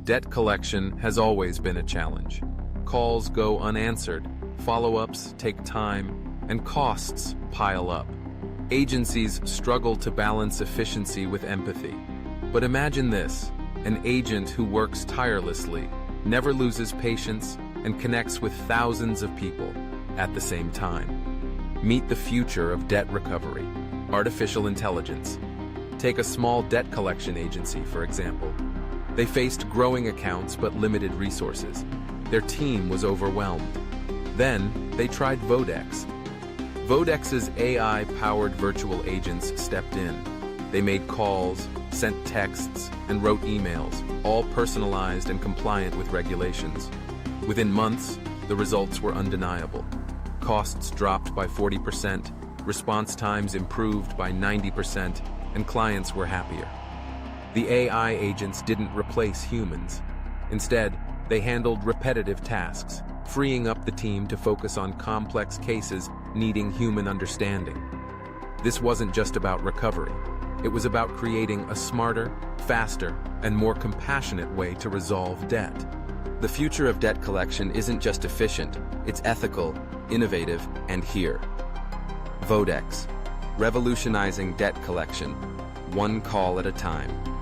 Debt collection has always been a challenge. Calls go unanswered, follow-ups take time, and costs pile up. Agencies struggle to balance efficiency with empathy. But imagine this, an agent who works tirelessly, never loses patience, and connects with thousands of people at the same time. Meet the future of debt recovery, artificial intelligence. Take a small debt collection agency, for example. They faced growing accounts but limited resources. Their team was overwhelmed. Then, they tried Vodex. Vodex's AI-powered virtual agents stepped in. They made calls, sent texts, and wrote emails, all personalized and compliant with regulations. Within months, the results were undeniable. Costs dropped by 40%, response times improved by 90%, and clients were happier. The AI agents didn't replace humans. Instead, they handled repetitive tasks, freeing up the team to focus on complex cases needing human understanding. This wasn't just about recovery. It was about creating a smarter, faster, and more compassionate way to resolve debt. The future of debt collection isn't just efficient, it's ethical, innovative, and here. Vodex, revolutionizing debt collection, one call at a time.